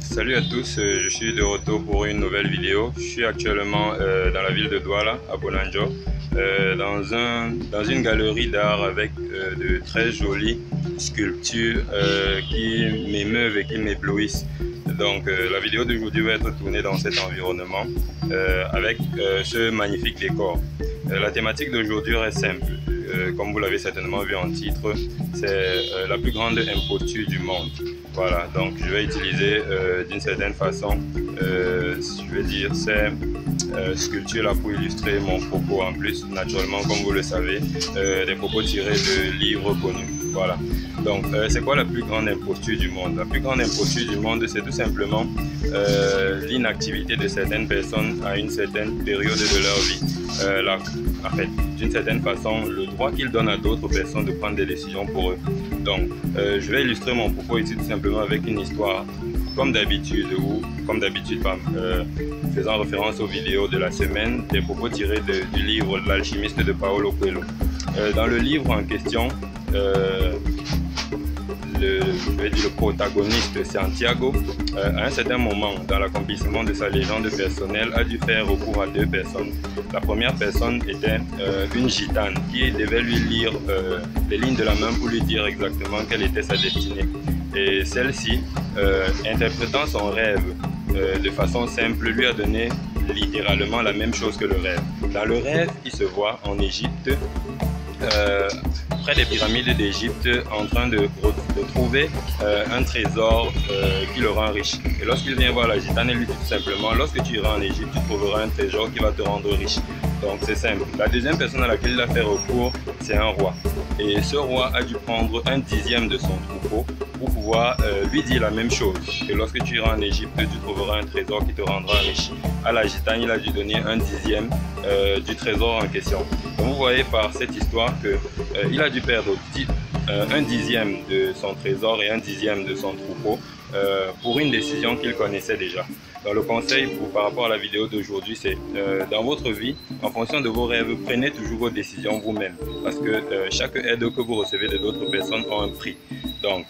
Salut à tous, je suis de retour pour une nouvelle vidéo. Je suis actuellement dans la ville de Douala, à Bolanjo, dans une galerie d'art avec de très jolies sculptures qui m'émeuvent et qui m'éblouissent. Donc la vidéo d'aujourd'hui va être tournée dans cet environnement avec ce magnifique décor. La thématique d'aujourd'hui reste simple. Comme vous l'avez certainement vu en titre, c'est la plus grande imposture du monde. Voilà, donc je vais utiliser d'une certaine façon, je vais dire, ces sculptures-là pour illustrer mon propos en plus. Naturellement, comme vous le savez, des propos tirés de livres connus. Voilà. Donc, c'est quoi la plus grande imposture du monde? La plus grande imposture du monde, c'est tout simplement l'inactivité de certaines personnes à une certaine période de leur vie. En fait, d'une certaine façon, le droit qu'ils donnent à d'autres personnes de prendre des décisions pour eux. Donc, je vais illustrer mon propos ici tout simplement avec une histoire, comme d'habitude, faisant référence aux vidéos de la semaine, des propos tirés du livre L'Alchimiste de Paulo Coelho. Dans le livre en question, le protagoniste Santiago, à un certain moment dans l'accomplissement de sa légende personnelle, a dû faire recours à deux personnes. La première personne était une gitane qui devait lui lire les lignes de la main pour lui dire exactement quelle était sa destinée. Et celle-ci, interprétant son rêve de façon simple, lui a donné littéralement la même chose que le rêve. Dans le rêve, il se voit en Égypte, près des pyramides d'Égypte, en train de trouver un trésor qui le rend riche. Et lorsqu'il vient voir la gitane, elle lui dit tout simplement: lorsque tu iras en Égypte, tu trouveras un trésor qui va te rendre riche. Donc c'est simple. La deuxième personne à laquelle il a fait recours, c'est un roi. Et ce roi a dû prendre 1/10 de son troupeau pour pouvoir lui dire la même chose, que lorsque tu iras en Égypte, tu trouveras un trésor qui te rendra riche. À la gitane, il a dû donner 1/10 du trésor en question. Donc vous voyez par cette histoire qu'il a dû perdre 1/10 de son trésor et 1/10 de son troupeau pour une décision qu'il connaissait déjà. Donc le conseil par rapport à la vidéo d'aujourd'hui, c'est dans votre vie, en fonction de vos rêves, prenez toujours vos décisions vous-même, parce que chaque aide que vous recevez de d'autres personnes a un prix. Donc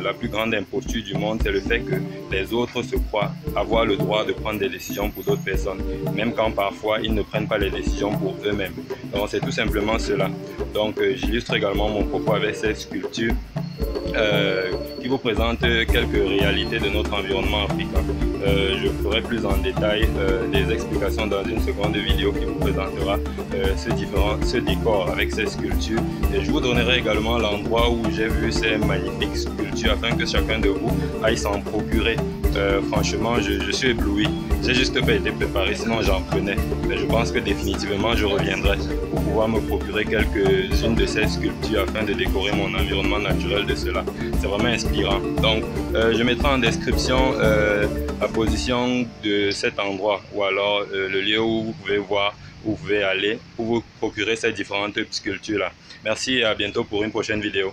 la plus grande imposture du monde, c'est le fait que les autres se croient avoir le droit de prendre des décisions pour d'autres personnes, même quand parfois ils ne prennent pas les décisions pour eux-mêmes. Donc c'est tout simplement cela. Donc j'illustre également mon propos avec cette sculpture qui vous présente quelques réalités de notre environnement africain. Je ferai plus en détail des explications dans une seconde vidéo qui vous présentera ce décor avec ces sculptures. Et je vous donnerai également l'endroit où j'ai vu ces magnifiques sculptures afin que chacun de vous aille s'en procurer. Franchement, je suis ébloui. J'ai juste pas été préparé, sinon j'en prenais. Mais je pense que définitivement je reviendrai pour pouvoir me procurer quelques-unes de ces sculptures afin de décorer mon environnement naturel de cela. C'est vraiment inspirant. Donc, je mettrai en description la position de cet endroit ou alors le lieu où vous pouvez voir, où vous pouvez aller pour vous procurer ces différentes sculptures-là. Merci et à bientôt pour une prochaine vidéo.